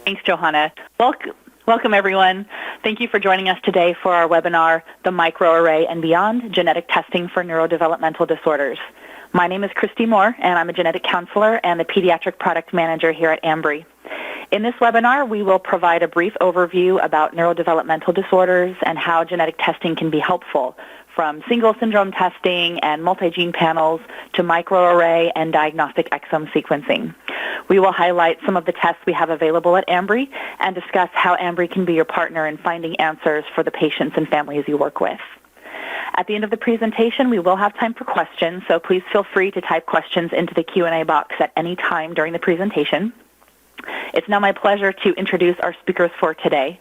Thanks, Johanna. Welcome, everyone. Thank you for joining us today for our webinar, The Microarray and Beyond, Genetic Testing for Neurodevelopmental Disorders. My name is Christy Moore, and I'm a genetic counselor and the pediatric product manager here at Ambry. In this webinar, we will provide a brief overview about neurodevelopmental disorders and how genetic testing can be helpful, from single syndrome testing and multi-gene panels to microarray and diagnostic exome sequencing. We will highlight some of the tests we have available at Ambry and discuss how Ambry can be your partner in finding answers for the patients and families you work with. At the end of the presentation, we will have time for questions, so please feel free to type questions into the Q&A box at any time during the presentation. It's now my pleasure to introduce our speakers for today.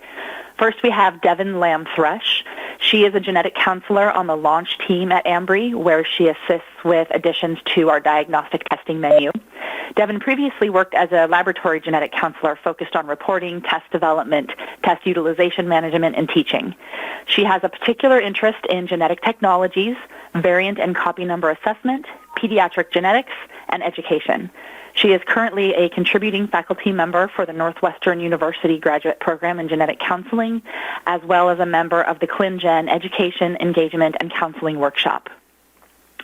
First, we have Devin Lamb-Thrush. She is a genetic counselor on the launch team at Ambry, where she assists with additions to our diagnostic testing menu. Devin previously worked as a laboratory genetic counselor focused on reporting, test development, test utilization management, and teaching. She has a particular interest in genetic technologies, variant and copy number assessment, pediatric genetics, and education. She is currently a contributing faculty member for the Northwestern University Graduate Program in Genetic Counseling, as well as a member of the ClinGen Education, Engagement, and Counseling Workshop.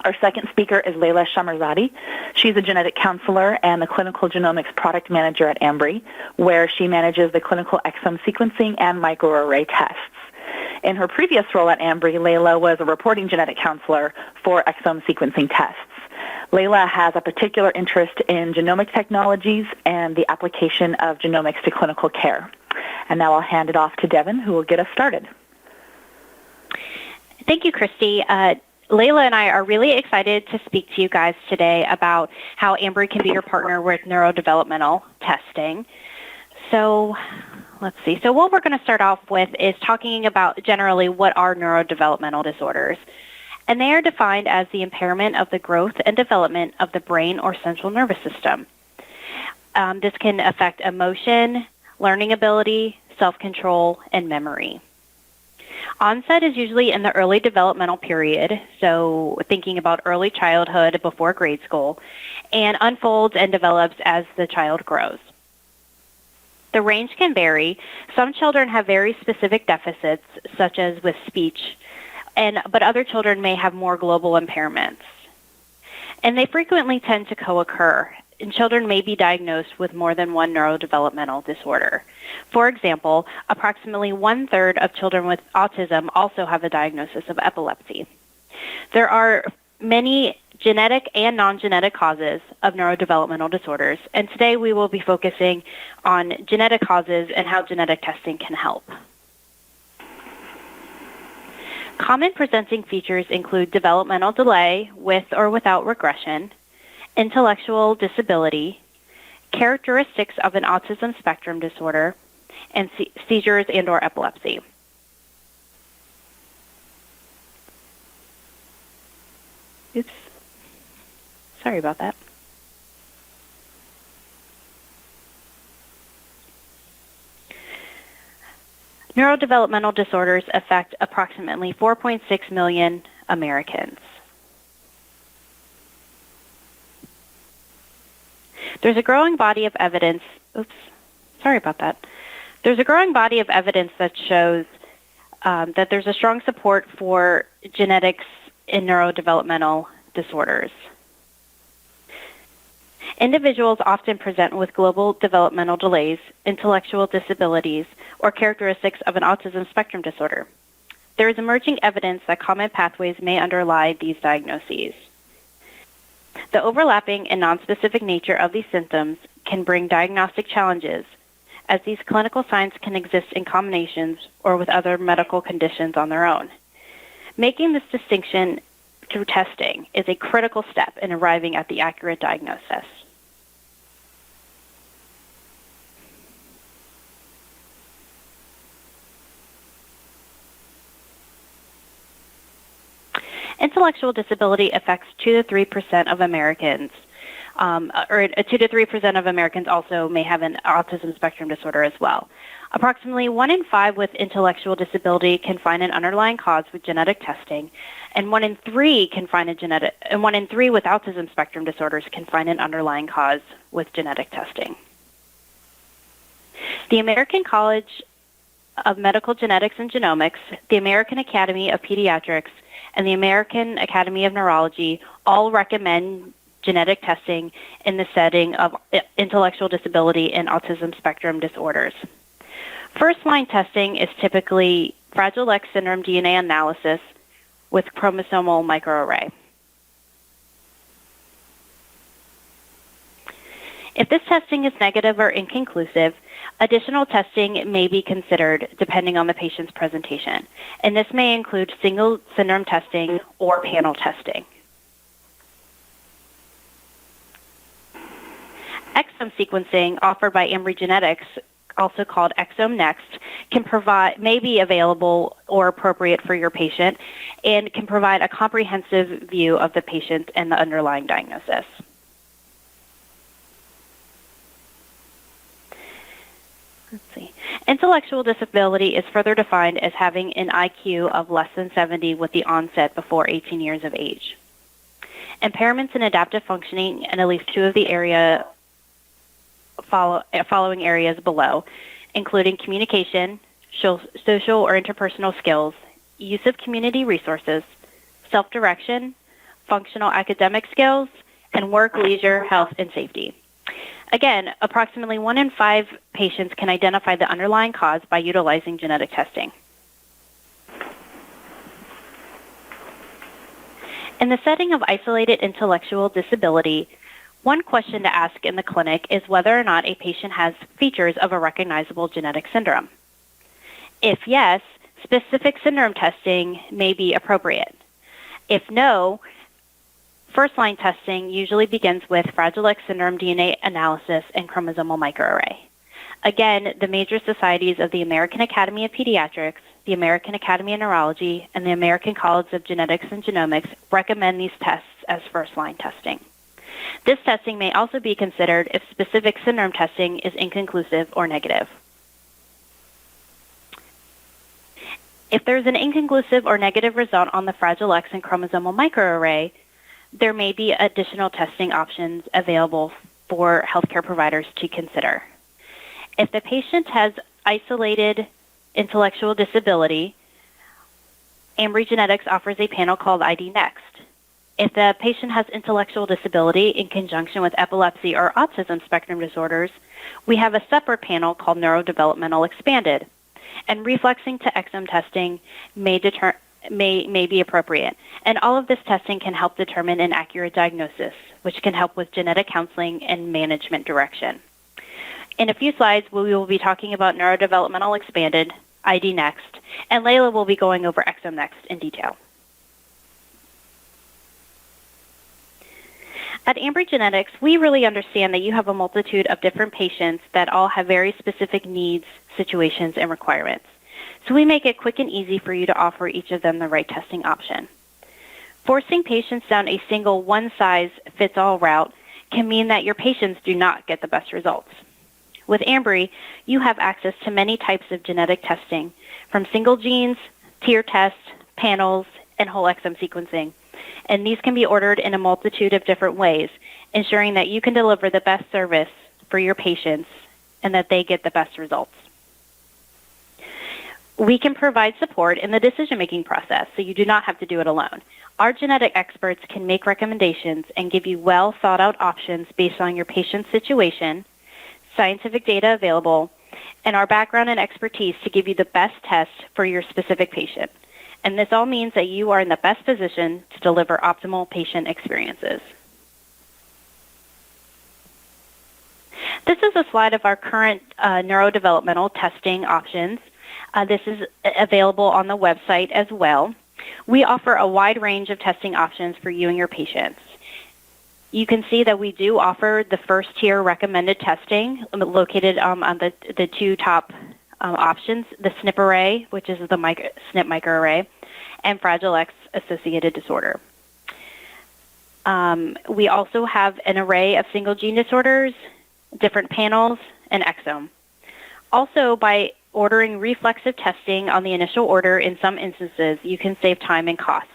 Our second speaker is Layla Shahmirzadi. She's a genetic counselor and the clinical genomics product manager at Ambry, where she manages the clinical exome sequencing and microarray tests. In her previous role at Ambry, Layla was a reporting genetic counselor for exome sequencing tests. Layla has a particular interest in genomic technologies and the application of genomics to clinical care. And now I'll hand it off to Devin, who will get us started. Thank you, Christy. Layla and I are really excited to speak to you guys today about how Ambry can be your partner with neurodevelopmental testing. So let's see. So what we're going to start off with is talking about generally what are neurodevelopmental disorders. And they are defined as the impairment of the growth and development of the brain or central nervous system. This can affect emotion, learning ability, self-control, and memory. Onset is usually in the early developmental period, so thinking about early childhood before grade school, and unfolds and develops as the child grows. The range can vary. Some children have very specific deficits, such as with speech, but other children may have more global impairments. And they frequently tend to co-occur, and children may be diagnosed with more than one neurodevelopmental disorder. For example, approximately 1/3 of children with autism also have a diagnosis of epilepsy. There are many genetic and non-genetic causes of neurodevelopmental disorders, and today we will be focusing on genetic causes and how genetic testing can help. Common presenting features include developmental delay with or without regression, intellectual disability, characteristics of an autism spectrum disorder, and seizures and/or epilepsy. Oops. Sorry about that. Neurodevelopmental disorders affect approximately 4.6 million Americans. There's a growing body of evidence, There's a growing body of evidence that shows that there's a strong support for genetics in neurodevelopmental disorders. Individuals often present with global developmental delays, intellectual disabilities, or characteristics of an autism spectrum disorder. There is emerging evidence that common pathways may underlie these diagnoses. The overlapping and nonspecific nature of these symptoms can bring diagnostic challenges, as these clinical signs can exist in combinations or with other medical conditions on their own. Making this distinction through testing is a critical step in arriving at the accurate diagnosis. Intellectual disability affects 2 to 3% of Americans, or 2 to 3% of Americans also may have an autism spectrum disorder as well. Approximately 1 in 5 with intellectual disability can find an underlying cause with genetic testing, and 1 in 3 and 1 in 3 with autism spectrum disorders can find an underlying cause with genetic testing. The American College of Medical Genetics and Genomics, the American Academy of Pediatrics, and the American Academy of Neurology all recommend genetic testing in the setting of intellectual disability and autism spectrum disorders. First-line testing is typically Fragile X syndrome DNA analysis with chromosomal microarray. If this testing is negative or inconclusive, additional testing may be considered depending on the patient's presentation, and this may include single syndrome testing or panel testing. Exome sequencing offered by Ambry Genetics, also called ExomeNext, may be available or appropriate for your patient and can provide a comprehensive view of the patient and the underlying diagnosis. Let's see. Intellectual disability is further defined as having an IQ of less than 70 with the onset before 18 years of age. Impairments in adaptive functioning in at least two of the following areas below, including communication, social or interpersonal skills, use of community resources, self-direction, functional academic skills, and work, leisure, health, and safety. Again, approximately 1 in 5 patients can identify the underlying cause by utilizing genetic testing. In the setting of isolated intellectual disability, one question to ask in the clinic is whether or not a patient has features of a recognizable genetic syndrome. If yes, specific syndrome testing may be appropriate. If no, first-line testing usually begins with Fragile X syndrome DNA analysis and chromosomal microarray. Again, the major societies of the American Academy of Pediatrics, the American Academy of Neurology, and the American College of Genetics and Genomics recommend these tests as first-line testing. This testing may also be considered if specific syndrome testing is inconclusive or negative. If there's an inconclusive or negative result on the Fragile X and chromosomal microarray, there may be additional testing options available for healthcare providers to consider. If the patient has isolated intellectual disability, Ambry Genetics offers a panel called IDNext. If the patient has intellectual disability in conjunction with epilepsy or autism spectrum disorders, we have a separate panel called Neurodevelopmental Expanded, and reflexing to exome testing may be appropriate. And all of this testing can help determine an accurate diagnosis, which can help with genetic counseling and management direction. In a few slides, we will be talking about Neurodevelopmental Expanded, IDNext, and Layla will be going over ExomeNext in detail. At Ambry Genetics, we really understand that you have a multitude of different patients that all have very specific needs, situations, and requirements. So we make it quick and easy for you to offer each of them the right testing option. Forcing patients down a single one-size-fits-all route can mean that your patients do not get the best results. With Ambry, you have access to many types of genetic testing, from single genes, tier tests, panels, and whole exome sequencing. And these can be ordered in a multitude of different ways, ensuring that you can deliver the best service for your patients and that they get the best results. We can provide support in the decision-making process, so you do not have to do it alone. Our genetic experts can make recommendations and give you well-thought-out options based on your patient's situation, scientific data available, and our background and expertise to give you the best test for your specific patient. And this all means that you are in the best position to deliver optimal patient experiences. This is a slide of our current neurodevelopmental testing options. This is available on the website as well. We offer a wide range of testing options for you and your patients. You can see that we do offer the first tier recommended testing located on the two top options, the SNP array, which is the SNP microarray, and Fragile X associated disorder. We also have an array of single gene disorders, different panels, and exome. Also, by ordering reflexive testing on the initial order, in some instances, you can save time and cost.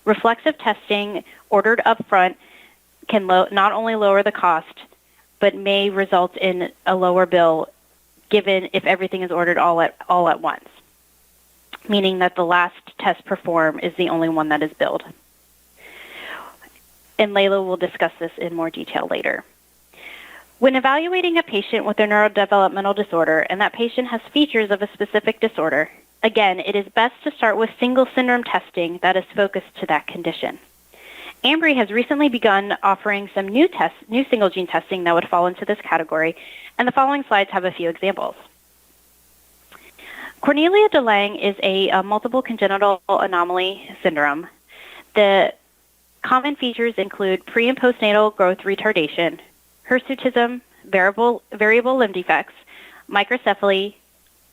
Reflexive testing ordered upfront can not only lower the cost, but may result in a lower bill given if everything is ordered all at once, meaning that the last test performed is the only one that is billed. And Layla will discuss this in more detail later. When evaluating a patient with a neurodevelopmental disorder and that patient has features of a specific disorder, again, it is best to start with single syndrome testing that is focused to that condition. Ambry has recently begun offering some new single gene testing that would fall into this category, and the following slides have a few examples. Cornelia de Lange is a multiple congenital anomaly syndrome. The common features include pre- and postnatal growth retardation, hirsutism, variable limb defects, microcephaly,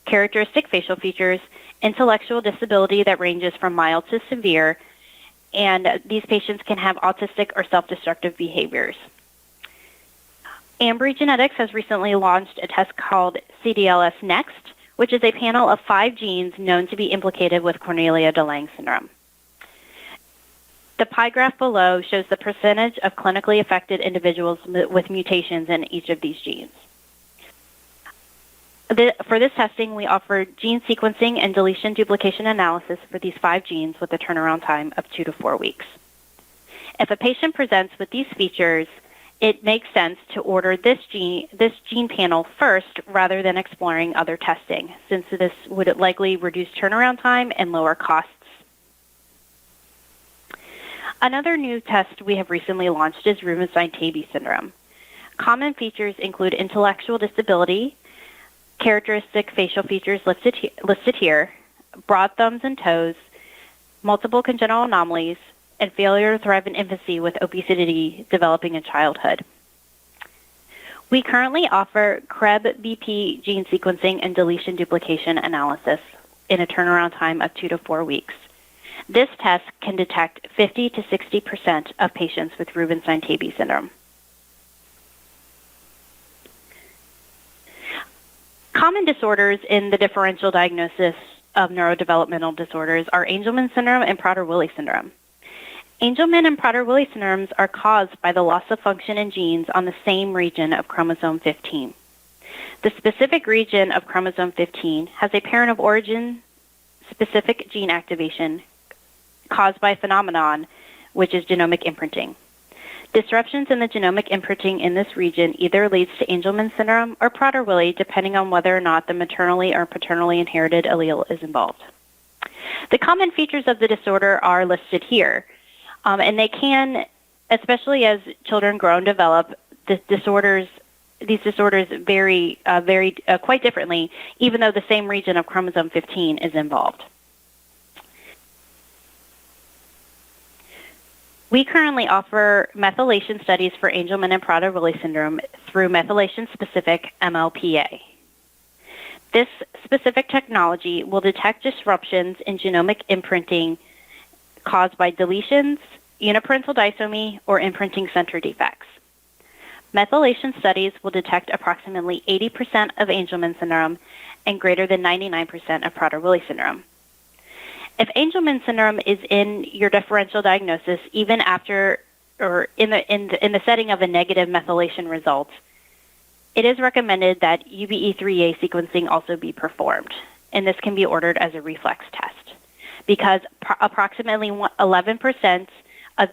characteristic facial features, intellectual disability that ranges from mild to severe, and these patients can have autistic or self-destructive behaviors. Ambry Genetics has recently launched a test called ExomeNext, which is a panel of 5 genes known to be implicated with Cornelia de Lange syndrome. The pie graph below shows the percentage of clinically affected individuals with mutations in each of these genes. For this testing, we offer gene sequencing and deletion duplication analysis for these 5 genes with a turnaround time of 2 to 4 weeks. If a patient presents with these features, it makes sense to order this gene panel first rather than exploring other testing, since this would likely reduce turnaround time and lower costs. Another new test we have recently launched is Rubinstein-Tabby syndrome. Common features include intellectual disability, characteristic facial features listed here, broad thumbs and toes, multiple congenital anomalies, and failure to thrive in infancy with obesity developing in childhood. We currently offer CREB-BP gene sequencing and deletion duplication analysis in a turnaround time of 2 to 4 weeks. This test can detect 50 to 60% of patients with Rubinstein-Tabby syndrome. Common disorders in the differential diagnosis of neurodevelopmental disorders are Angelman syndrome and Prader-Will syndrome. Angelman and Prader-Will syndromes are caused by the loss of function in genes on the same region of chromosome 15. The specific region of chromosome 15 has a parent of origin specific gene activation caused by a phenomenon, which is genomic imprinting. Disruptions in the genomic imprinting in this region either leads to Angelman syndrome or Prader-Will, depending on whether or not the maternally or paternally inherited allele is involved. The common features of the disorder are listed here, and they can, especially as children grow and develop, these disorders vary quite differently, even though the same region of chromosome 15 is involved. We currently offer methylation studies for Angelman and Prader-Will syndrome through methylation-specific MLPA. This specific technology will detect disruptions in genomic imprinting caused by deletions, uniparental disomy, or imprinting center defects. Methylation studies will detect approximately 80% of Angelman syndrome and greater than 99% of Prader-Will syndrome. If Angelman syndrome is in your differential diagnosis, even after or in the setting of a negative methylation result, it is recommended that UBE3A sequencing also be performed, and this can be ordered as a reflex test because approximately 11% of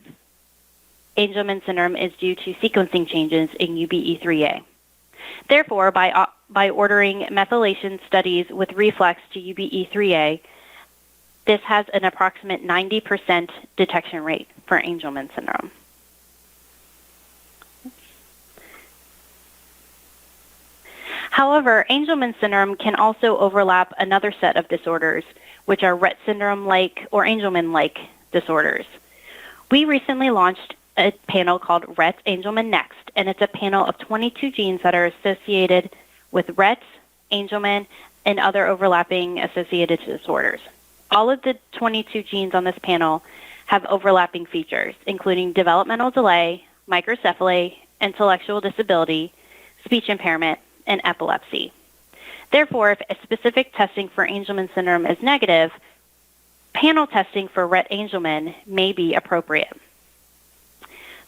Angelman syndrome is due to sequencing changes in UBE3A. Therefore, by ordering methylation studies with reflex to UBE3A, this has an approximate 90% detection rate for Angelman syndrome. However, Angelman syndrome can also overlap another set of disorders, which are Rett syndrome-like or Angelman-like disorders. We recently launched a panel called ExomeNext, and it's a panel of 22 genes that are associated with Rett, Angelman, and other overlapping associated disorders. All of the 22 genes on this panel have overlapping features, including developmental delay, microcephaly, intellectual disability, speech impairment, and epilepsy. Therefore, if a specific testing for Angelman syndrome is negative, panel testing for Rett Angelman may be appropriate.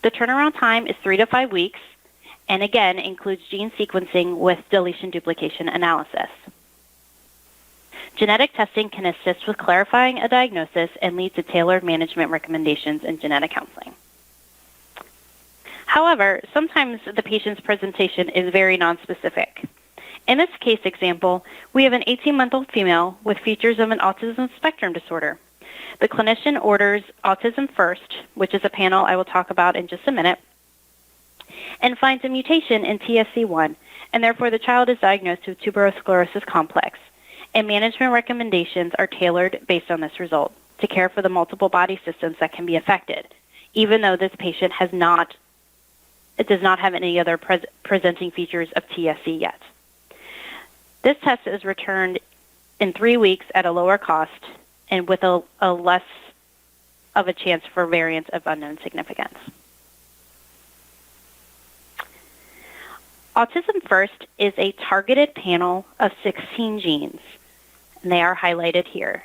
The turnaround time is 3 to 5 weeks, and again includes gene sequencing with deletion duplication analysis. Genetic testing can assist with clarifying a diagnosis and lead to tailored management recommendations in genetic counseling. However, sometimes the patient's presentation is very nonspecific. In this case example, we have an 18-month-old female with features of an autism spectrum disorder. The clinician orders Autism First, which is a panel I will talk about in just a minute, and finds a mutation in TSC1, and therefore the child is diagnosed with tuberous sclerosis complex, and management recommendations are tailored based on this result to care for the multiple body systems that can be affected, even though this patient does not have any other presenting features of TSC yet. This test is returned in 3 weeks at a lower cost and with a less of a chance for variants of unknown significance. Autism First is a targeted panel of 16 genes, and they are highlighted here.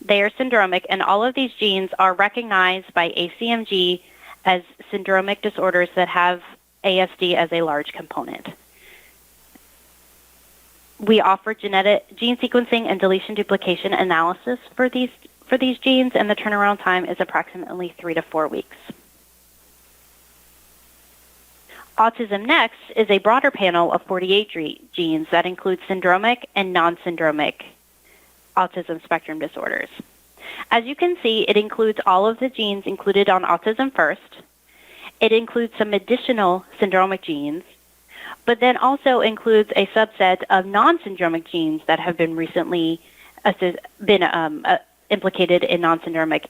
They are syndromic, and all of these genes are recognized by ACMG as syndromic disorders that have ASD as a large component. We offer gene sequencing and deletion duplication analysis for these genes, and the turnaround time is approximately 3 to 4 weeks. ExomeNext is a broader panel of 48 genes that includes syndromic and non-syndromic autism spectrum disorders. As you can see, it includes all of the genes included on Autism First. It includes some additional syndromic genes, but then also includes a subset of non-syndromic genes that have been recently implicated in non-syndromic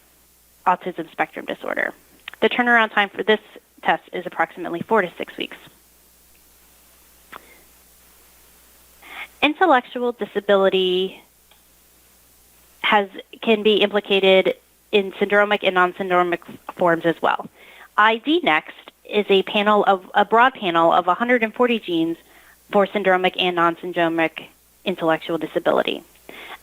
autism spectrum disorder. The turnaround time for this test is approximately 4 to 6 weeks. Intellectual disability can be implicated in syndromic and non-syndromic forms as well. ExomeNext is a broad panel of 140 genes for syndromic and non-syndromic intellectual disability.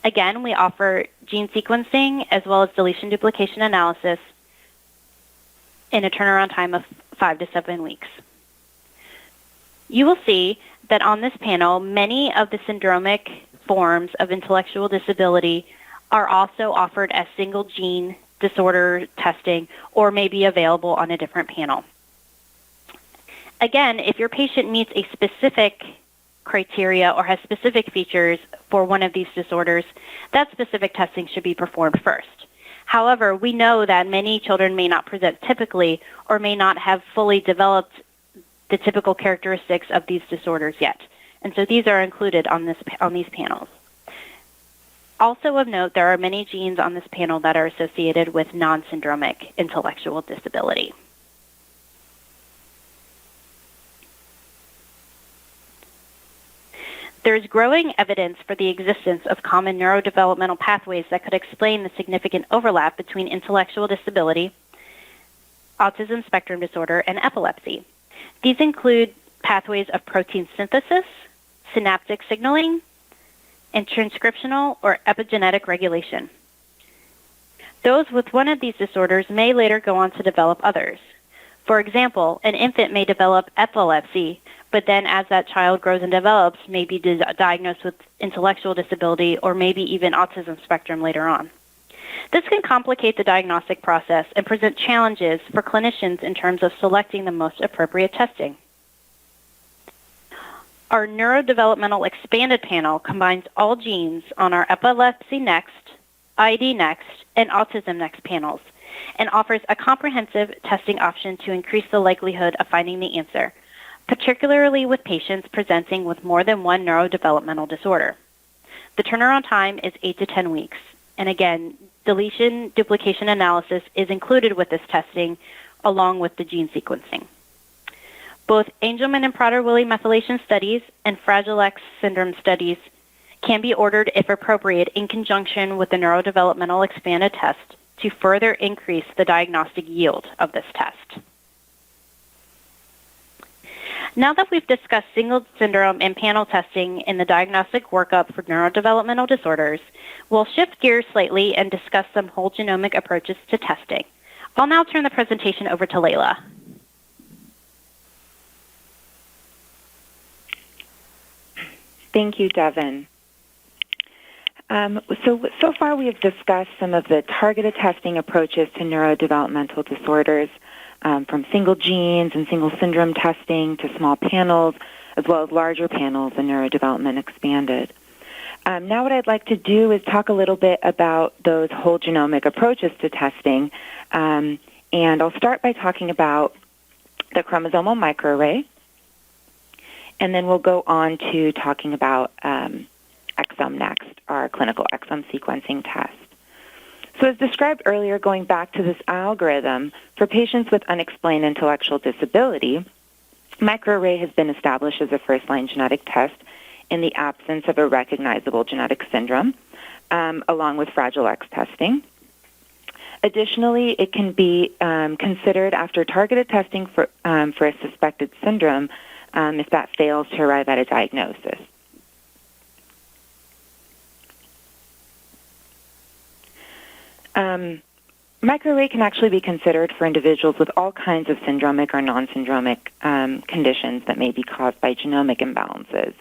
Again, we offer gene sequencing as well as deletion duplication analysis in a turnaround time of 5 to 7 weeks. You will see that on this panel, many of the syndromic forms of intellectual disability are also offered as single gene disorder testing or may be available on a different panel. Again, if your patient meets a specific criteria or has specific features for one of these disorders, that specific testing should be performed first. However, we know that many children may not present typically or may not have fully developed the typical characteristics of these disorders yet. And so these are included on these panels. Also of note, there are many genes on this panel that are associated with non-syndromic intellectual disability. There is growing evidence for the existence of common neurodevelopmental pathways that could explain the significant overlap between intellectual disability, autism spectrum disorder, and epilepsy. These include pathways of protein synthesis, synaptic signaling, and transcriptional or epigenetic regulation. Those with one of these disorders may later go on to develop others. For example, an infant may develop epilepsy, but then as that child grows and develops, may be diagnosed with intellectual disability or maybe even autism spectrum later on. This can complicate the diagnostic process and present challenges for clinicians in terms of selecting the most appropriate testing. Our Neurodevelopmental Expanded Panel combines all genes on our Epilepsy Next, ID Next, and Autism Next panels and offers a comprehensive testing option to increase the likelihood of finding the answer, particularly with patients presenting with more than one neurodevelopmental disorder. The turnaround time is 8 to 10 weeks. And again, deletion duplication analysis is included with this testing along with the gene sequencing. Both Angelman and Prader-Will methylation studies and Fragile X syndrome studies can be ordered if appropriate in conjunction with the Neurodevelopmental Expanded test to further increase the diagnostic yield of this test. Now that we've discussed single syndrome and panel testing in the diagnostic workup for neurodevelopmental disorders, we'll shift gears slightly and discuss some whole genomic approaches to testing. I'll now turn the presentation over to Layla. Thank you, Devin. So far we have discussed some of the targeted testing approaches to neurodevelopmental disorders, from single genes and single syndrome testing to small panels, as well as larger panels in Neurodevelopment Expanded. Now what I'd like to do is talk a little bit about those whole genomic approaches to testing, and I'll start by talking about the chromosomal microarray, and then we'll go on to talking about ExomeNext, our clinical exome sequencing test. So as described earlier, going back to this algorithm, for patients with unexplained intellectual disability, microarray has been established as a first-line genetic test in the absence of a recognizable genetic syndrome, along with Fragile X testing. Additionally, it can be considered after targeted testing for a suspected syndrome if that fails to arrive at a diagnosis. Microarray can actually be considered for individuals with all kinds of syndromic or non-syndromic conditions that may be caused by genomic imbalances.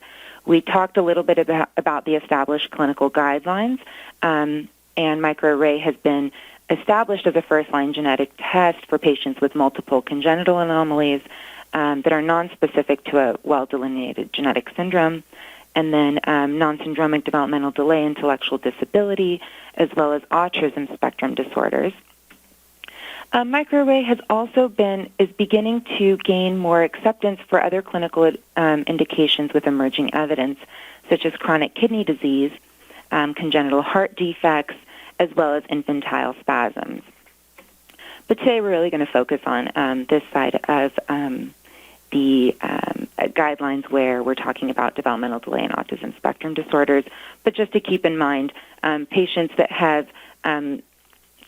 We talked a little bit about the established clinical guidelines, and microarray has been established as a first-line genetic test for patients with multiple congenital anomalies that are nonspecific to a well-delineated genetic syndrome, and then non-syndromic developmental delay, intellectual disability, as well as autism spectrum disorders. Microarray has also is beginning to gain more acceptance for other clinical indications with emerging evidence, such as chronic kidney disease, congenital heart defects, as well as infantile spasms. But today we're really going to focus on this side of the guidelines where we're talking about developmental delay and autism spectrum disorders. But just to keep in mind, patients that have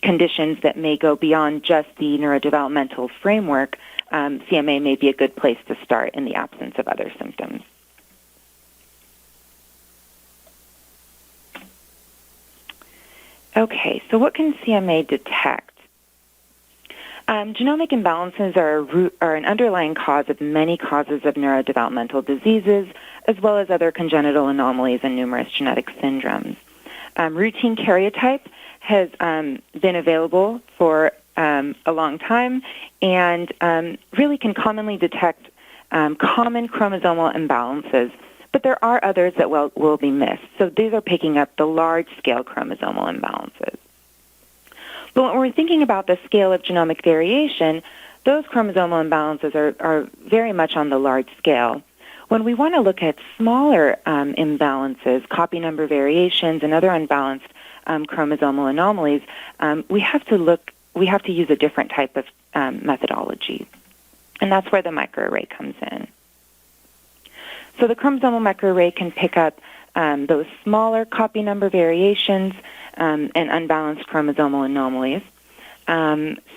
conditions that may go beyond just the neurodevelopmental framework, CMA may be a good place to start in the absence of other symptoms. Okay, so what can CMA detect? Genomic imbalances are an underlying cause of many causes of neurodevelopmental diseases, as well as other congenital anomalies and numerous genetic syndromes. Routine karyotype has been available for a long time and really can commonly detect common chromosomal imbalances, but there are others that will be missed. So these are picking up the large-scale chromosomal imbalances. But when we're thinking about the scale of genomic variation, those chromosomal imbalances are very much on the large scale. When we want to look at smaller imbalances, copy number variations, and other unbalanced chromosomal anomalies, we have to use a different type of methodology, and that's where the microarray comes in. So the chromosomal microarray can pick up those smaller copy number variations and unbalanced chromosomal anomalies.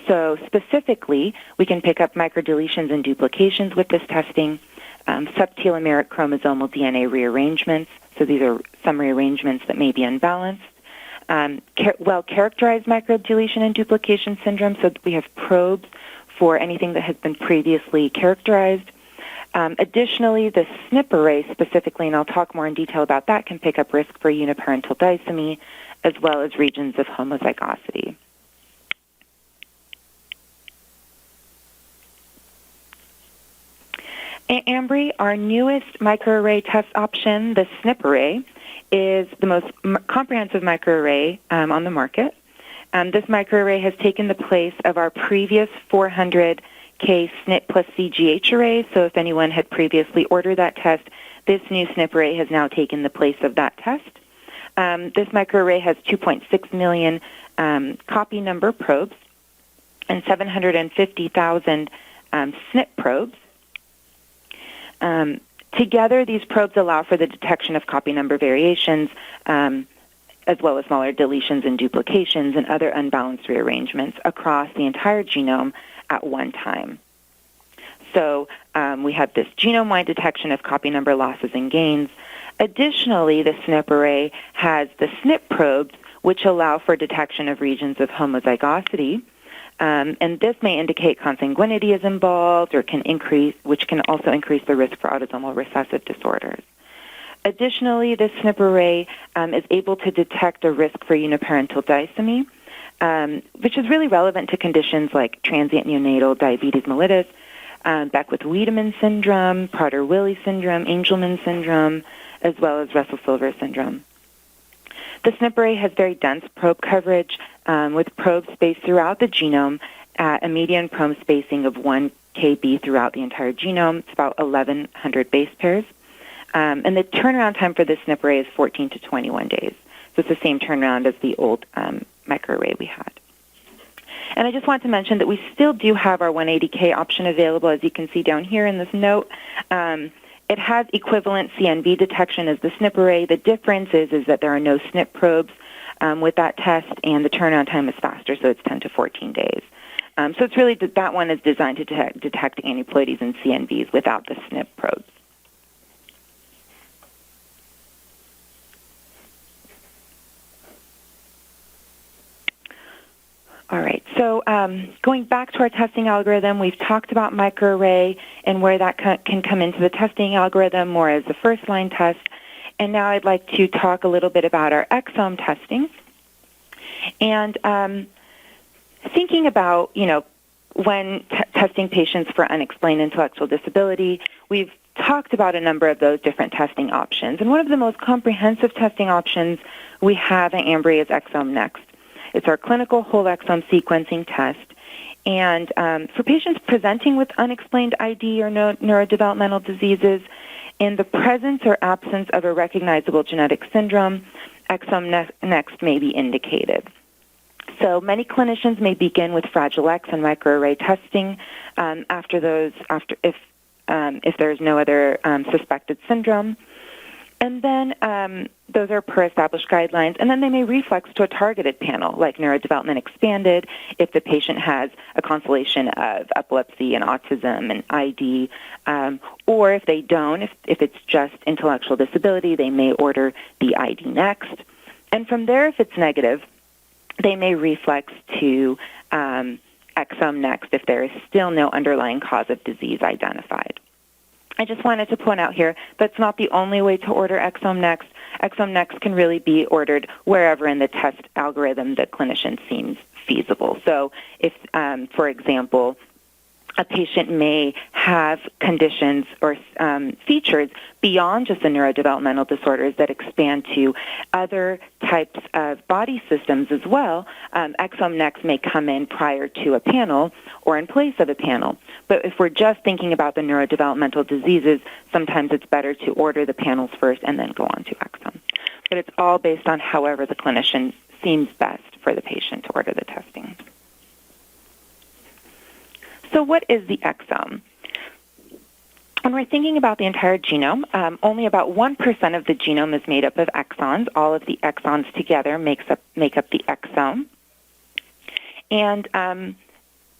So specifically, we can pick up microdeletions and duplications with this testing, subtelomeric chromosomal DNA rearrangements. So these are some rearrangements that may be unbalanced. Well-characterized microdeletion and duplication syndrome, so we have probes for anything that has been previously characterized. Additionally, the SNP array specifically, and I'll talk more in detail about that, can pick up risk for uniparental disomy, as well as regions of homozygosity. Ambry, our newest microarray test option, the SNP array, is the most comprehensive microarray on the market. This microarray has taken the place of our previous 400K SNP plus CGH array. So if anyone had previously ordered that test, this new SNP array has now taken the place of that test. This microarray has 2.6 million copy number probes and 750,000 SNP probes. Together, these probes allow for the detection of copy number variations, as well as smaller deletions and duplications and other unbalanced rearrangements across the entire genome at one time. So we have this genome-wide detection of copy number losses and gains. Additionally, the SNP array has the SNP probes, which allow for detection of regions of homozygosity. And this may indicate consanguinity is involved, or which can also increase the risk for autosomal recessive disorders. Additionally, this SNP array is able to detect a risk for uniparental disomy, which is really relevant to conditions like transient neonatal diabetes mellitus, Beckwith-Wiedemann syndrome, Prader-Willi syndrome, Angelman syndrome, as well as Russell-Silver syndrome. The SNP array has very dense probe coverage with probes spaced throughout the genome at a median probe spacing of 1 kb throughout the entire genome. It's about 1,100 base pairs. And the turnaround time for this SNP array is 14 to 21 days. So it's the same turnaround as the old microarray we had. And I just want to mention that we still do have our 180K option available, as you can see down here in this note. It has equivalent CNV detection as the SNP array. The difference is that there are no SNP probes with that test, and the turnaround time is faster, so it's 10 to 14 days. So it's really that one is designed to detect aneuploidies and CNVs without the SNP probes. All right, so going back to our testing algorithm, we've talked about microarray and where that can come into the testing algorithm more as the first-line test. And now I'd like to talk a little bit about our exome testing. And thinking about, when testing patients for unexplained intellectual disability, we've talked about a number of those different testing options. And one of the most comprehensive testing options we have at Ambry is ExomeNext. It's our clinical whole exome sequencing test. And for patients presenting with unexplained ID or neurodevelopmental diseases, in the presence or absence of a recognizable genetic syndrome, ExomeNext may be indicated. So many clinicians may begin with Fragile X and microarray testing if there's no other suspected syndrome. And then those are per established guidelines. And then they may reflex to a targeted panel, like Neurodevelopment Expanded, if the patient has a constellation of epilepsy and autism and ID. Or if they don't, if it's just intellectual disability, they may order the ID next. And from there, if it's negative, they may reflex to ExomeNext if there is still no underlying cause of disease identified. I just wanted to point out here that's not the only way to order ExomeNext. ExomeNext can really be ordered wherever in the test algorithm the clinician seems feasible. So if, for example, a patient may have conditions or features beyond just the neurodevelopmental disorders that expand to other types of body systems as well, ExomeNext may come in prior to a panel or in place of a panel. But if we're just thinking about the neurodevelopmental diseases, sometimes it's better to order the panels first and then go on to Exome. But it's all based on however the clinician seems best for the patient to order the testing. So what is the exome? When we're thinking about the entire genome, only about 1% of the genome is made up of exons. All of the exons together make up the exome. And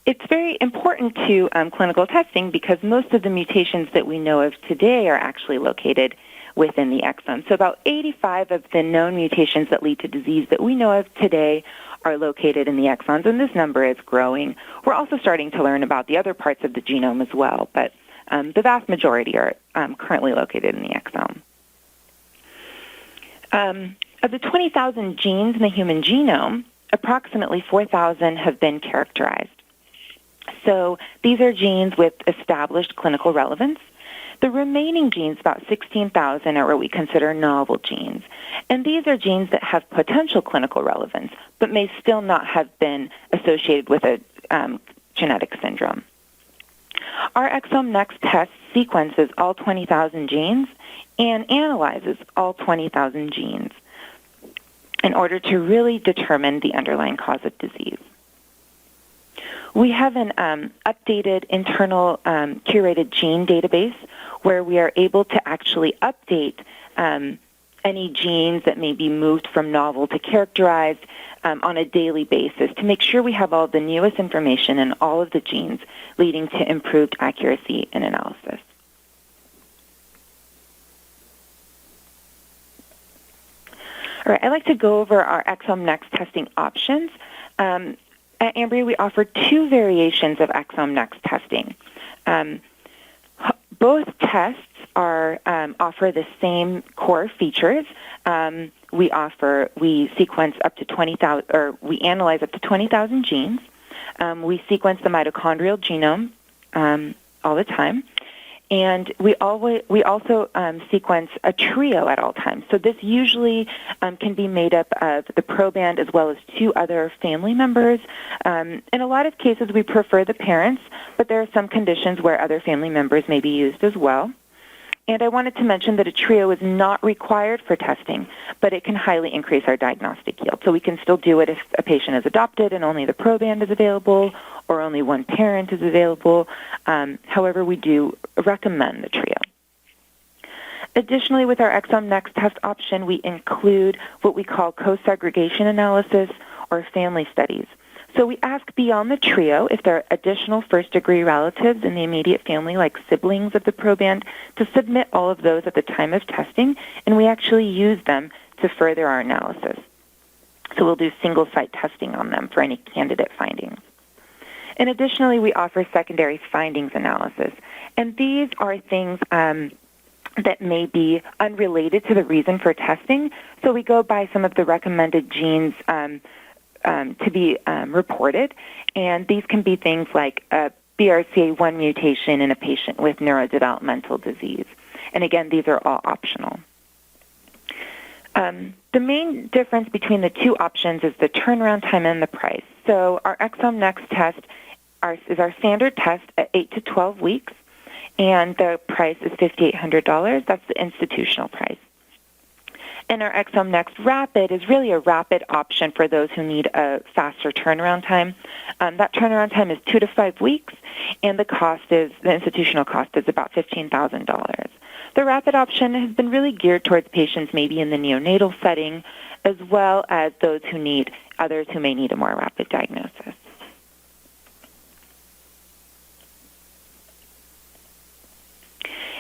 it's very important to clinical testing because most of the mutations that we know of today are actually located within the exome. So about 85 of the known mutations that lead to disease that we know of today are located in the exons, and this number is growing. We're also starting to learn about the other parts of the genome as well, but the vast majority are currently located in the exome. Of the 20,000 genes in the human genome, approximately 4,000 have been characterized. So these are genes with established clinical relevance. The remaining genes, about 16,000, are what we consider novel genes. And these are genes that have potential clinical relevance, but may still not have been associated with a genetic syndrome. Our ExomeNext test sequences all 20,000 genes and analyzes all 20,000 genes in order to really determine the underlying cause of disease. We have an updated internal curated gene database where we are able to actually update any genes that may be moved from novel to characterized on a daily basis to make sure we have all the newest information in all of the genes, leading to improved accuracy in analysis. All right, I'd like to go over our ExomeNext testing options. At Ambry, we offer two variations of ExomeNext testing. Both tests offer the same core features. We sequence up to 20,000, or we analyze up to 20,000 genes. We sequence the mitochondrial genome all the time. And we also sequence a trio at all times. So this usually can be made up of the proband as well as 2 other family members. In a lot of cases, we prefer the parents, but there are some conditions where other family members may be used as well. And I wanted to mention that a trio is not required for testing, but it can highly increase our diagnostic yield. So we can still do it if a patient is adopted and only the proband is available, or only one parent is available. However, we do recommend the trio. Additionally, with our ExomeNext test option, we include what we call co-segregation analysis or family studies. So we ask beyond the trio if there are additional first-degree relatives in the immediate family, like siblings of the proband, to submit all of those at the time of testing, and we actually use them to further our analysis. So we'll do single-site testing on them for any candidate findings. And additionally, we offer secondary findings analysis. And these are things that may be unrelated to the reason for testing. So we go by some of the recommended genes to be reported. And these can be things like a BRCA1 mutation in a patient with neurodevelopmental disease. And again, these are all optional. The main difference between the 2 options is the turnaround time and the price. So our ExomeNext test is our standard test at 8 to 12 weeks, and the price is $5,800. That's the institutional price. And our ExomeNext Rapid is really a rapid option for those who need a faster turnaround time. That turnaround time is 2 to 5 weeks, and the institutional cost is about $15,000. The rapid option has been really geared towards patients maybe in the neonatal setting, as well as others who may need a more rapid diagnosis.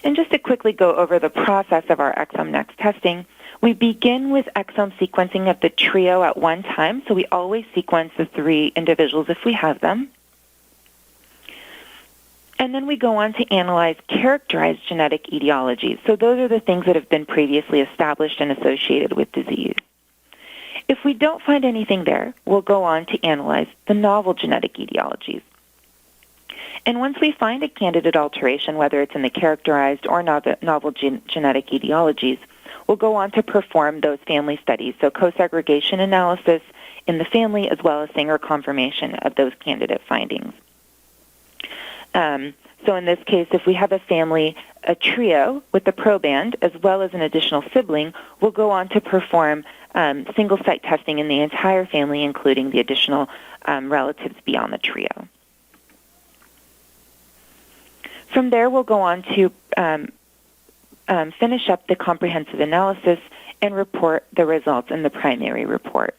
And just to quickly go over the process of our ExomeNext testing, we begin with exome sequencing of the trio at one time, so we always sequence the 3 individuals if we have them. And then we go on to analyze characterized genetic etiologies. So those are the things that have been previously established and associated with disease. If we don't find anything there, we'll go on to analyze the novel genetic etiologies. And once we find a candidate alteration, whether it's in the characterized or novel genetic etiologies, we'll go on to perform those family studies, so co-segregation analysis in the family as well as Sanger confirmation of those candidate findings. So in this case, if we have a family, a trio with the proband as well as an additional sibling, we'll go on to perform single-site testing in the entire family, including the additional relatives beyond the trio. From there, we'll go on to finish up the comprehensive analysis and report the results in the primary report.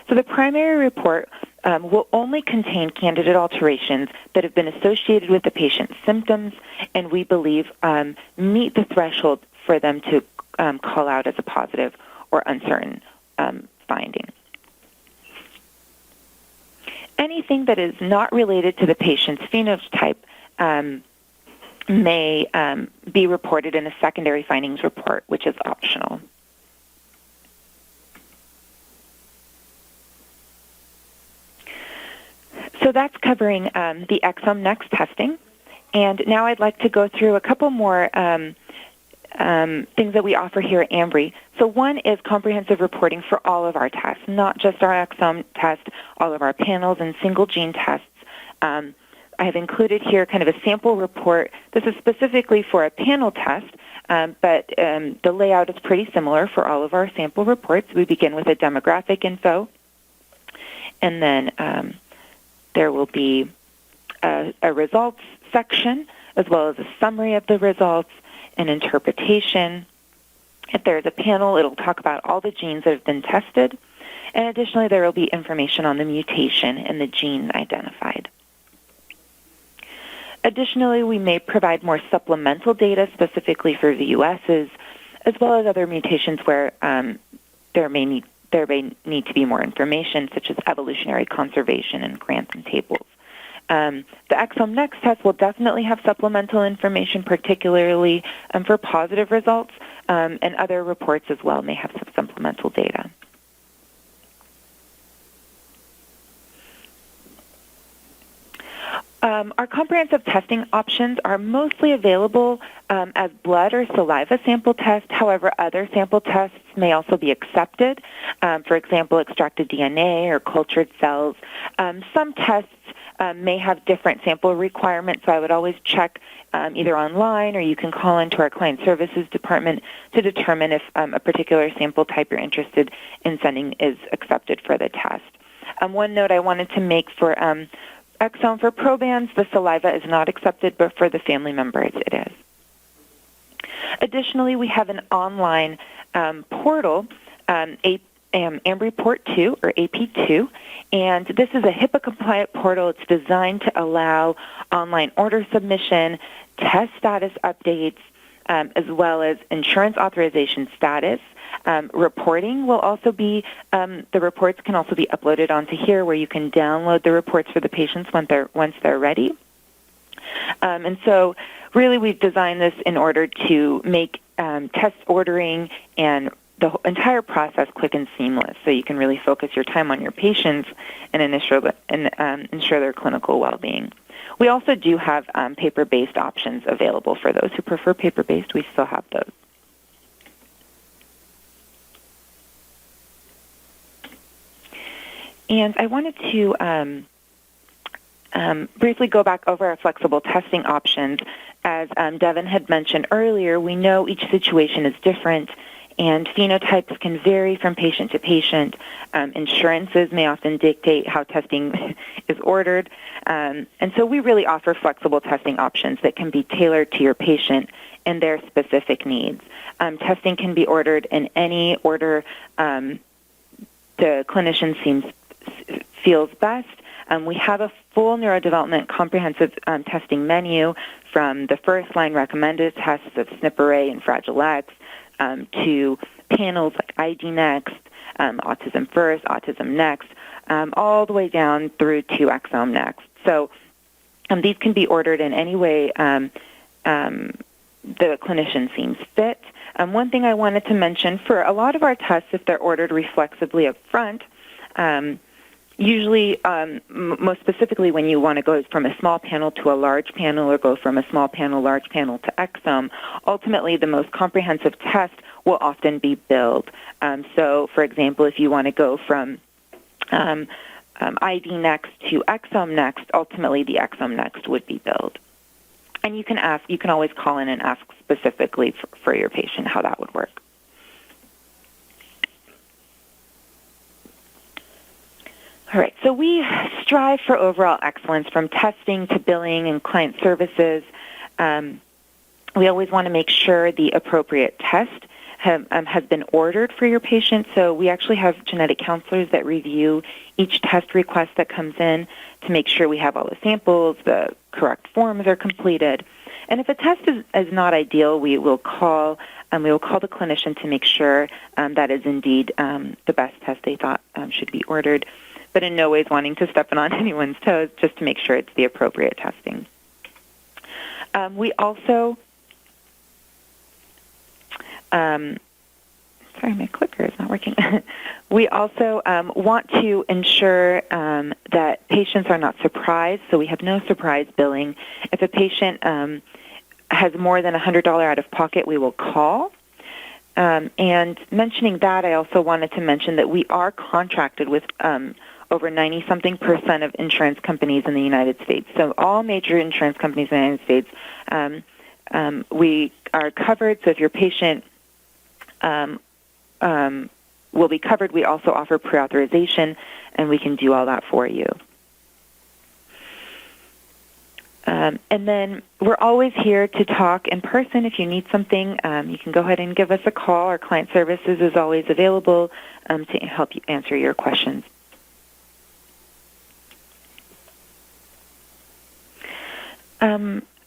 So the primary report will only contain candidate alterations that have been associated with the patient's symptoms and we believe meet the threshold for them to call out as a positive or uncertain finding. Anything that is not related to the patient's phenotype may be reported in a secondary findings report, which is optional. So that's covering the ExomeNext testing. And now I'd like to go through a couple more things that we offer here at Ambry. So one is comprehensive reporting for all of our tests, not just our exome test, all of our panels and single gene tests. I have included here kind of a sample report. This is specifically for a panel test, but the layout is pretty similar for all of our sample reports. We begin with a demographic info, and then there will be a results section, as well as a summary of the results, an interpretation. If there's a panel, it'll talk about all the genes that have been tested, and additionally there will be information on the mutation and the gene identified. Additionally, we may provide more supplemental data specifically for VUSs, as well as other mutations where there may need to be more information, such as evolutionary conservation and Grantham tables. The ExomeNext test will definitely have supplemental information, particularly for positive results, and other reports as well may have some supplemental data. Our comprehensive testing options are mostly available as blood or saliva sample tests. However, other sample tests may also be accepted. For example, extracted DNA or cultured cells. Some tests may have different sample requirements, so I would always check either online or you can call into our client services department to determine if a particular sample type you're interested in sending is accepted for the test. One note I wanted to make for Exome, for probands, the saliva is not accepted, but for the family members, it is. Additionally, we have an online portal, Ambry Port 2, or AP2, and this is a HIPAA-compliant portal. It's designed to allow online order submission, test status updates, as well as insurance authorization status. Reporting will also be, the reports can also be uploaded onto here where you can download the reports for the patients once they're ready. And so really we've designed this in order to make test ordering and the entire process quick and seamless, so you can really focus your time on your patients and ensure their clinical well-being. We also do have paper-based options available for those who prefer paper-based. We still have those. And I wanted to briefly go back over our flexible testing options. As Devin had mentioned earlier, we know each situation is different, and phenotypes can vary from patient to patient. Insurances may often dictate how testing is ordered. And so we really offer flexible testing options that can be tailored to your patient and their specific needs. Testing can be ordered in any order the clinician feels best. We have a full neurodevelopment comprehensive testing menu, from the first-line recommended tests of Microarray and Fragile X to panels like IDNext, Autism First, ExomeNext, all the way down through to ExomeNext. So these can be ordered in any way the clinician seems fit. One thing I wanted to mention, for a lot of our tests, if they're ordered reflexively up front, usually, most specifically when you want to go from a small panel to a large panel or go from a small panel, large panel to Exome, ultimately the most comprehensive test will often be billed. So, for example, if you want to go from IDNext to ExomeNext, ultimately the ExomeNext would be billed. And you can always call in and ask specifically for your patient how that would work. All right, so we strive for overall excellence from testing to billing and client services. We always want to make sure the appropriate test has been ordered for your patient. So we actually have genetic counselors that review each test request that comes in to make sure we have all the samples, the correct forms are completed. And if a test is not ideal, we will call the clinician to make sure that is indeed the best test they thought should be ordered, but in no ways wanting to step on anyone's toes, just to make sure it's the appropriate testing. We also, sorry, my clicker is not working. We also want to ensure that patients are not surprised, so we have no surprise billing. If a patient has more than $100 out of pocket, we will call. And mentioning that, I also wanted to mention that we are contracted with over 90-something% of insurance companies in the United States. So all major insurance companies in the United States, we are covered. So if your patient will be covered, we also offer pre-authorization, and we can do all that for you. And then we're always here to talk in person. If you need something, you can go ahead and give us a call. Our client services is always available to help you answer your questions.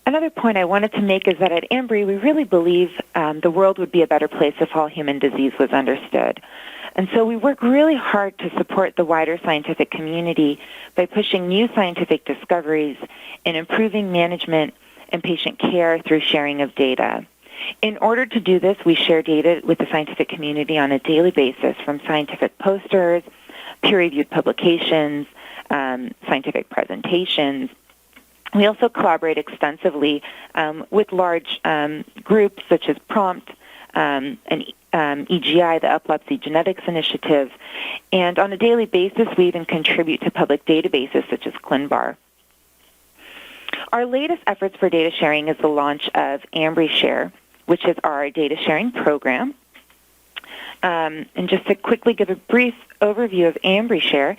Another point I wanted to make is that at Ambry, we really believe the world would be a better place if all human disease was understood. And so we work really hard to support the wider scientific community by pushing new scientific discoveries and improving management and patient care through sharing of data. In order to do this, we share data with the scientific community on a daily basis from scientific posters, peer-reviewed publications, scientific presentations. We also collaborate extensively with large groups such as PROMPT and EGI, the Epilepsy Genetics Initiative, and on a daily basis we even contribute to public databases such as ClinVar. Our latest efforts for data sharing is the launch of Ambry Share, which is our data sharing program. And just to quickly give a brief overview of Ambry Share,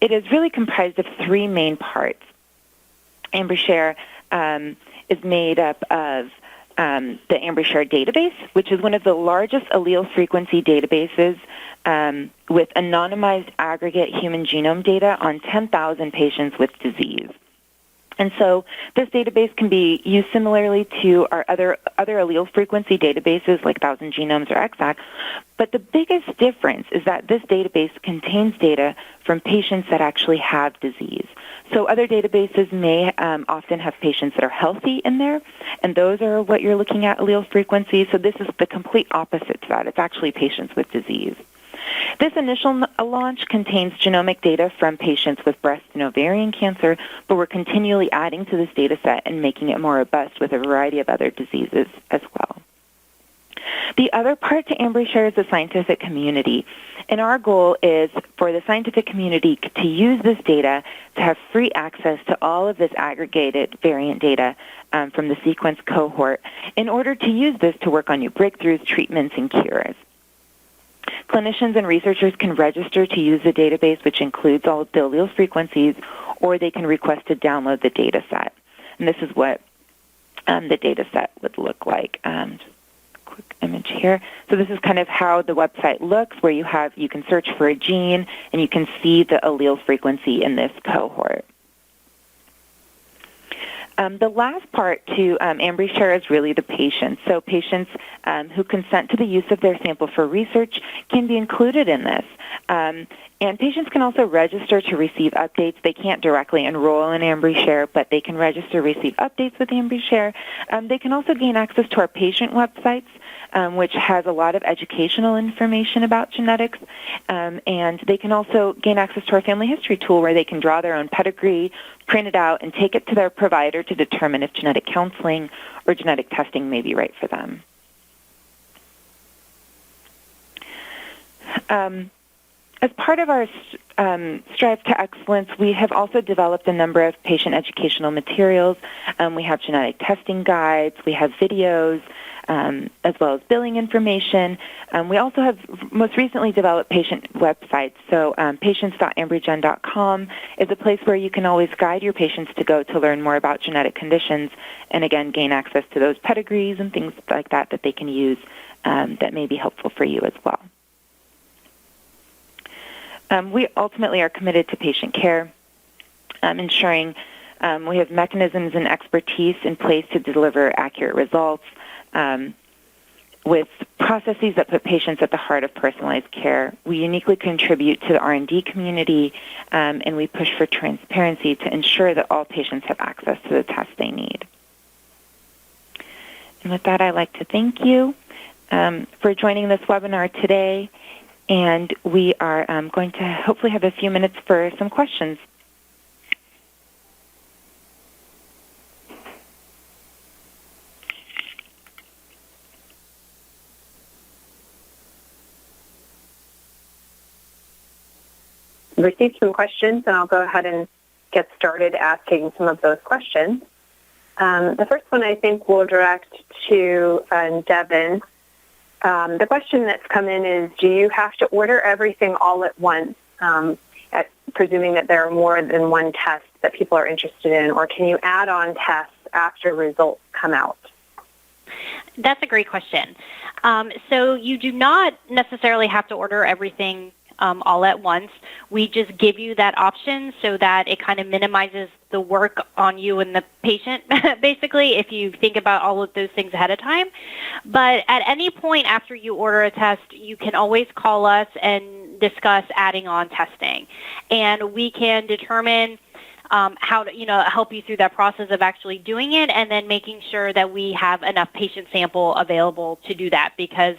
it is really comprised of three main parts. Ambry Share is made up of the Ambry Share database, which is one of the largest allele frequency databases with anonymized aggregate human genome data on 10,000 patients with disease. And so this database can be used similarly to our other allele frequency databases like Thousand Genomes or EXAC, but the biggest difference is that this database contains data from patients that actually have disease. So other databases may often have patients that are healthy in there, and those are what you're looking at, allele frequency. So this is the complete opposite to that. It's actually patients with disease. This initial launch contains genomic data from patients with breast and ovarian cancer, but we're continually adding to this data set and making it more robust with a variety of other diseases as well. The other part to Ambry Share is the scientific community, and our goal is for the scientific community to use this data to have free access to all of this aggregated variant data from the sequence cohort in order to use this to work on new breakthroughs, treatments, and cures. Clinicians and researchers can register to use the database, which includes all of the allele frequencies, or they can request to download the data set. And this is what the data set would look like. Just a quick image here. So this is kind of how the website looks, where you can search for a gene, and you can see the allele frequency in this cohort. The last part to Ambry Share is really the patients. So patients who consent to the use of their sample for research can be included in this. And patients can also register to receive updates. They can't directly enroll in Ambry Share, but they can register to receive updates with Ambry Share. They can also gain access to our patient websites, which has a lot of educational information about genetics. And they can also gain access to our family history tool where they can draw their own pedigree, print it out, and take it to their provider to determine if genetic counseling or genetic testing may be right for them. As part of our Strive to Excellence, we have also developed a number of patient educational materials. We have genetic testing guides, we have videos, as well as billing information. We also have most recently developed patient websites. So patients.ambrygen.com is a place where you can always guide your patients to go to learn more about genetic conditions and, again, gain access to those pedigrees and things like that that they can use that may be helpful for you as well. We ultimately are committed to patient care, ensuring we have mechanisms and expertise in place to deliver accurate results with processes that put patients at the heart of personalized care. We uniquely contribute to the R&D community, and we push for transparency to ensure that all patients have access to the tests they need. And with that, I'd like to thank you for joining this webinar today. And we are going to hopefully have a few minutes for some questions. Received some questions, and I'll go ahead and get started asking some of those questions. The first one I think we'll direct to Devin. The question that's come in is, do you have to order everything all at once, presuming that there are more than one test that people are interested in, or can you add on tests after results come out? That's a great question. So you do not necessarily have to order everything all at once. We just give you that option so that it kind of minimizes the work on you and the patient, basically, if you think about all of those things ahead of time. But at any point after you order a test, you can always call us and discuss adding on testing. And we can determine how to, help you through that process of actually doing it, and then making sure that we have enough patient sample available to do that. Because,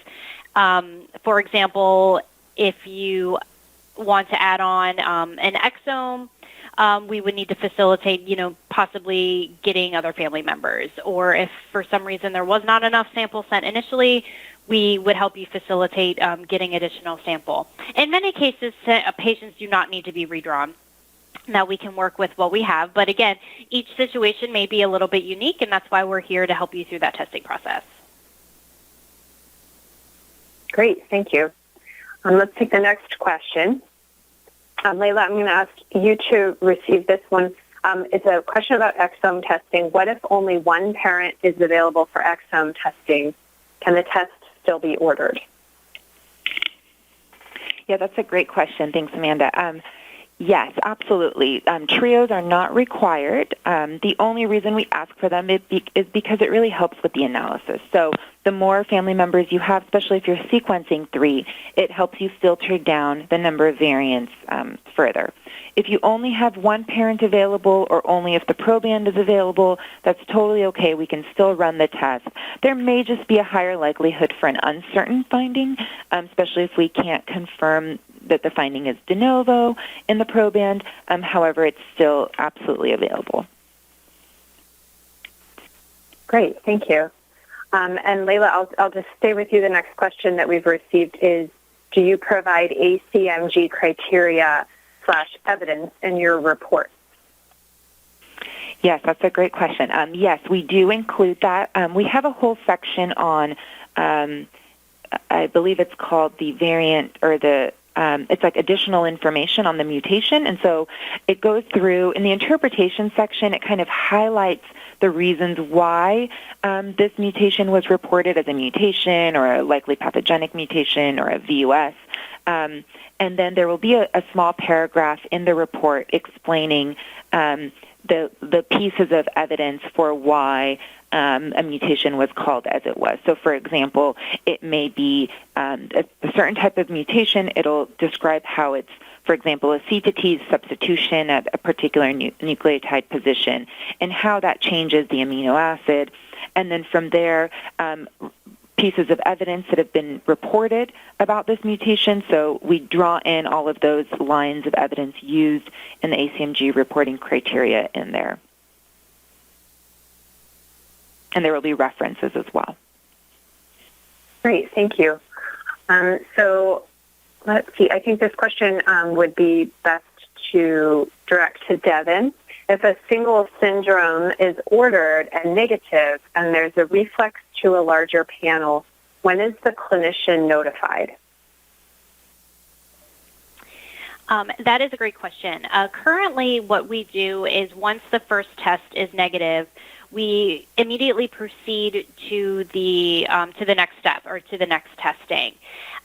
for example, if you want to add on an exome, we would need to facilitate, possibly getting other family members. Or if for some reason there was not enough sample sent initially, we would help you facilitate getting additional sample. In many cases, patients do not need to be redrawn. Now we can work with what we have. But again, each situation may be a little bit unique, and that's why we're here to help you through that testing process. Great, thank you. Let's take the next question. Layla, I'm going to ask you to receive this one. It's a question about exome testing. What if only one parent is available for exome testing? Can the test still be ordered? Yeah, that's a great question. Thanks, Amanda. Yes, absolutely. Trios are not required. The only reason we ask for them is because it really helps with the analysis. So the more family members you have, especially if you're sequencing 3, it helps you filter down the number of variants further. If you only have one parent available, or only if the proband is available, that's totally okay. We can still run the test. There may just be a higher likelihood for an uncertain finding, especially if we can't confirm that the finding is de novo in the proband. However, it's still absolutely available. Great, thank you. And Layla, I'll just stay with you. The next question that we've received is, do you provide ACMG criteria / evidence in your report? Yes, that's a great question. Yes, we do include that. We have a whole section on, I believe it's called the variant, or it's like additional information on the mutation. And so it goes through, in the interpretation section, it kind of highlights the reasons why this mutation was reported as a mutation, or a likely pathogenic mutation, or a VUS. And then there will be a small paragraph in the report explaining the pieces of evidence for why a mutation was called as it was. So, for example, it may be a certain type of mutation. It'll describe how it's, for example, a C to T substitution at a particular nucleotide position, and how that changes the amino acid. And then from there, pieces of evidence that have been reported about this mutation. So we draw in all of those lines of evidence used in the ACMG reporting criteria in there. And there will be references as well. Great, thank you. So let's see. I think this question would be best to direct to Devin. If a single syndrome is ordered and negative, and there's a reflex to a larger panel, when is the clinician notified? That is a great question. Currently, what we do is, once the first test is negative, we immediately proceed to the next step, or to the next testing.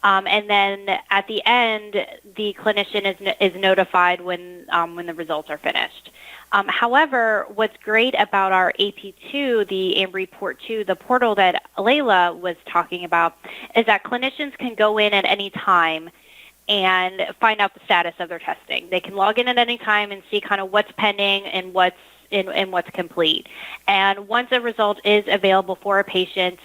And then at the end, the clinician is notified when the results are finished. However, what's great about our AP2, the Ambry Port 2, the portal that Layla was talking about, is that clinicians can go in at any time and find out the status of their testing. They can log in at any time and see kind of what's pending and what's complete. And once a result is available for a patient,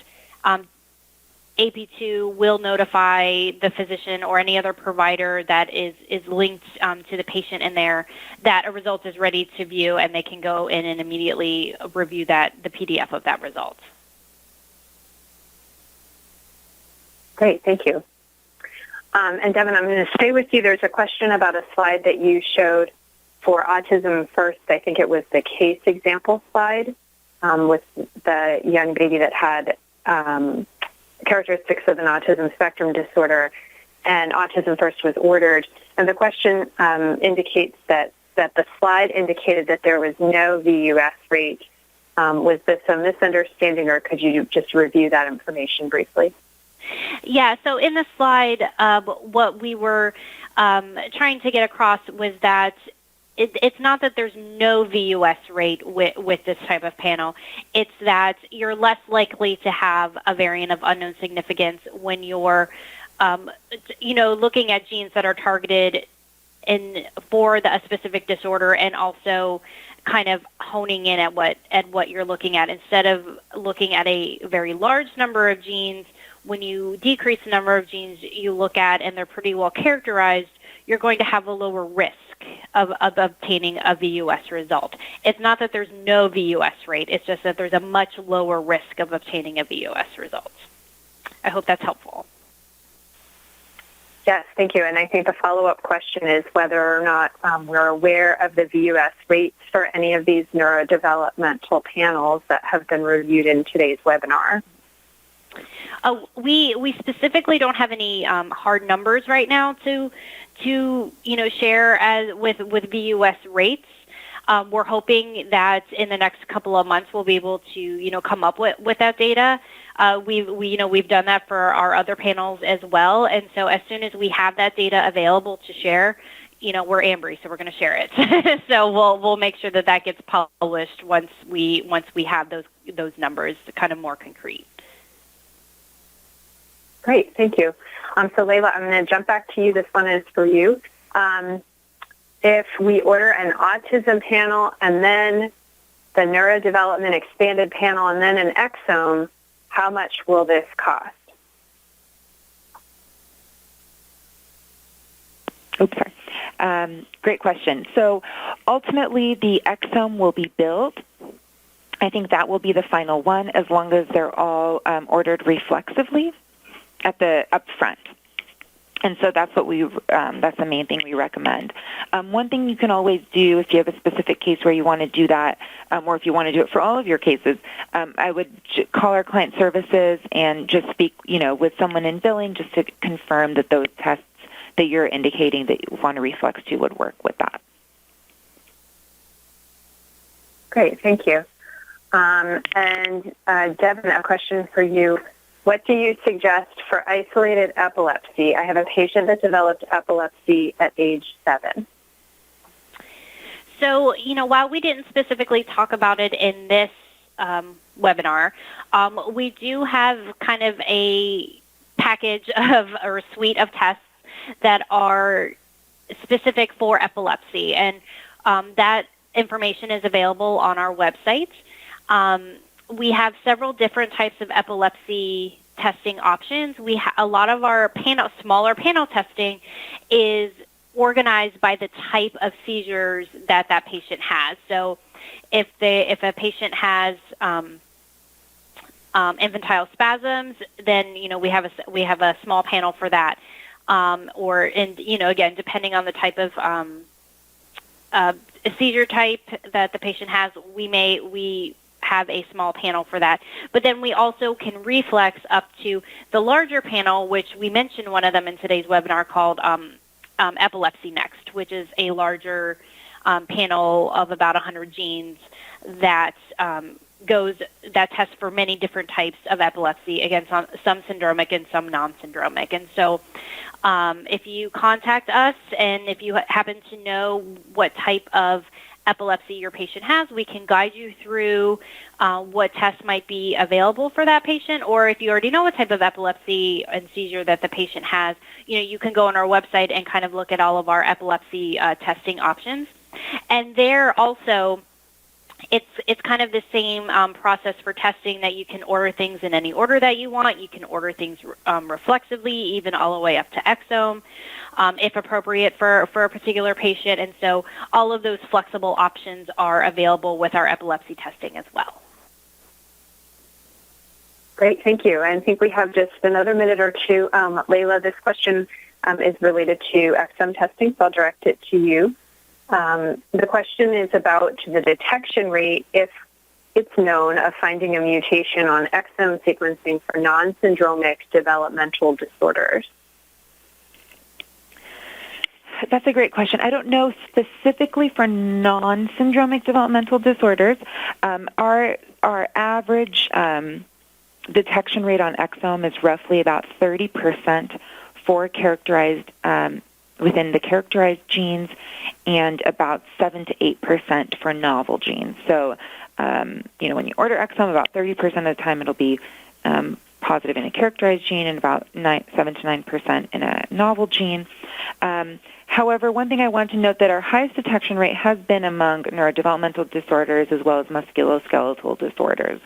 AP2 will notify the physician or any other provider that is linked to the patient in there that a result is ready to view, and they can go in and immediately review the PDF of that result. Great, thank you. And Devin, I'm going to stay with you. There's a question about a slide that you showed for Autism First. I think it was the case example slide with the young baby that had characteristics of an autism spectrum disorder, and Autism First was ordered. And the question indicates that the slide indicated that there was no VUS rate. Was this a misunderstanding, or could you just review that information briefly? Yeah, so in the slide, what we were trying to get across was that it's not that there's no VUS rate with this type of panel. It's that you're less likely to have a variant of unknown significance when you're, looking at genes that are targeted for a specific disorder, and also kind of honing in at what you're looking at. Instead of looking at a very large number of genes, when you decrease the number of genes you look at and they're pretty well characterized, you're going to have a lower risk of obtaining a VUS result. It's not that there's no VUS rate, it's just that there's a much lower risk of obtaining a VUS result. I hope that's helpful. Yes, thank you. And I think the follow-up question is whether or not we're aware of the VUS rates for any of these neurodevelopmental panels that have been reviewed in today's webinar. We specifically don't have any hard numbers right now to share with VUS rates. We're hoping that in the next couple of months we'll be able to come up with that data. We've done that for our other panels as well, and so as soon as we have that data available to share, we're Ambry, so we're going to share it. So we'll make sure that gets published once we have those numbers kind of more concrete. Great, thank you. So Layla, I'm going to jump back to you. This one is for you. If we order an autism panel and then the neurodevelopment expanded panel and then an exome, how much will this cost? Oops, sorry. Great question. So ultimately, the exome will be billed. I think that will be the final one, as long as they're all ordered reflexively at the upfront. And so that's what that's the main thing we recommend. One thing you can always do if you have a specific case where you want to do that, or if you want to do it for all of your cases, I would call our client services and just speak, with someone in billing just to confirm that those tests that you're indicating that you want to reflex to would work with that. Great, thank you. And Devin, a question for you. What do you suggest for isolated epilepsy? I have a patient that developed epilepsy at age 7. So, while we didn't specifically talk about it in this webinar, we do have kind of a package or a suite of tests that are specific for epilepsy, and that information is available on our website. We have several different types of epilepsy testing options. A lot of our smaller panel testing is organized by the type of seizures that patient has. So if a patient has infantile spasms, then we have a small panel for that. Again, depending on the type of seizure type that the patient has, we have a small panel for that. But then we also can reflex up to the larger panel, which we mentioned one of them in today's webinar called ExomeNext, which is a larger panel of about 100 genes that tests for many different types of epilepsy, again, some syndromic and some non-syndromic. And so if you contact us and if you happen to know what type of epilepsy your patient has, we can guide you through what tests might be available for that patient. Or if you already know what type of epilepsy and seizure that the patient has, you can go on our website and kind of look at all of our epilepsy testing options. And there also, it's kind of the same process for testing, that you can order things in any order that you want. You can order things reflexively, even all the way up to exome, if appropriate for a particular patient. And so all of those flexible options are available with our epilepsy testing as well. Great, thank you. I think we have just another minute or two. Layla, this question is related to exome testing, so I'll direct it to you. The question is about the detection rate, if it's known, of finding a mutation on exome sequencing for non-syndromic developmental disorders. That's a great question. I don't know specifically for non-syndromic developmental disorders. Our average detection rate on exome is roughly about 30% for characterized within the characterized genes, and about 7 to 8% for novel genes. So, when you order exome, about 30% of the time it'll be positive in a characterized gene, and about 7 to 9% in a novel gene. However, one thing I want to note that our highest detection rate has been among neurodevelopmental disorders as well as musculoskeletal disorders.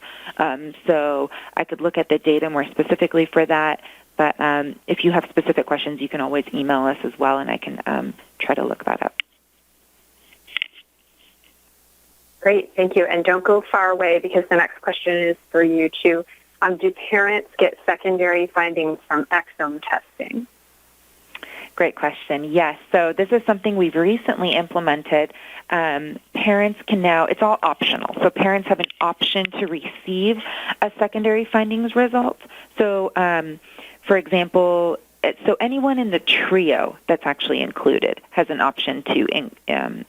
So I could look at the data more specifically for that, but if you have specific questions, you can always email us as well, and I can try to look that up. Great, thank you. And don't go far away, because the next question is for you too. Do parents get secondary findings from exome testing? Great question. Yes. So this is something we've recently implemented. Parents can now, it's all optional. So parents have an option to receive a secondary findings result. So, for example, so anyone in the trio that's actually included has an option to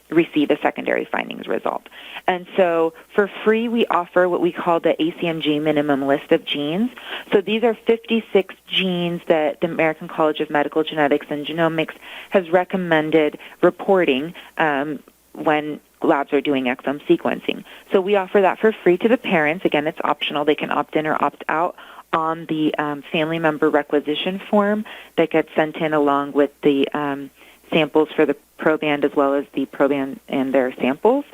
receive a secondary findings result. And so for free, we offer what we call the ACMG minimum list of genes. So these are 56 genes that the American College of Medical Genetics and Genomics has recommended reporting when labs are doing exome sequencing. So we offer that for free to the parents. Again, it's optional. They can opt in or opt out on the family member requisition form that gets sent in along with the samples for the proband as well as the proband and their samples.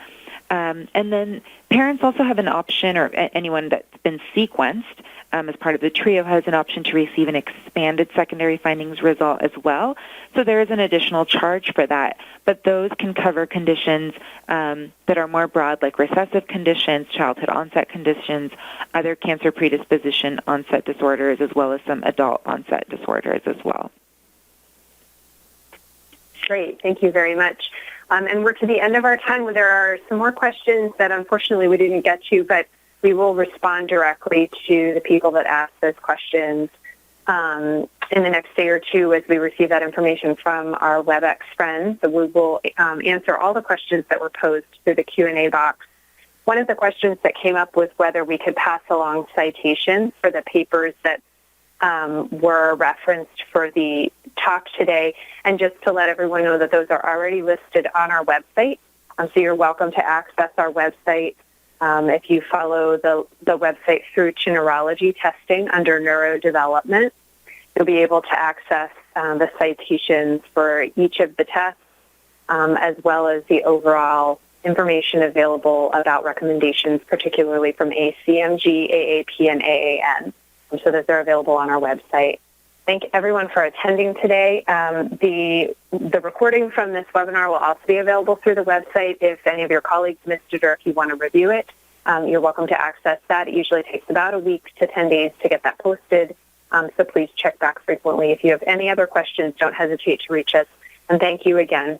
And then parents also have an option, or anyone that's been sequenced as part of the trio has an option to receive an expanded secondary findings result as well. So there is an additional charge for that, but those can cover conditions that are more broad, like recessive conditions, childhood onset conditions, other cancer predisposition onset disorders, as well as some adult onset disorders as well. Great, thank you very much. And we're to the end of our time. There are some more questions that unfortunately we didn't get to, but we will respond directly to the people that asked those questions in the next day or two as we receive that information from our WebEx friends. So we will answer all the questions that were posed through the Q&A box. One of the questions that came up was whether we could pass along citations for the papers that were referenced for the talk today, and just to let everyone know that those are already listed on our website. So you're welcome to access our website. If you follow the website through to neurology testing under neurodevelopment, you'll be able to access the citations for each of the tests, as well as the overall information available about recommendations, particularly from ACMG, AAP, and AAN. So those are available on our website. Thank everyone for attending today. The recording from this webinar will also be available through the website. If any of your colleagues missed it or if you want to review it, you're welcome to access that. It usually takes about a week to 10 days to get that posted, so please check back frequently. If you have any other questions, don't hesitate to reach us. And thank you again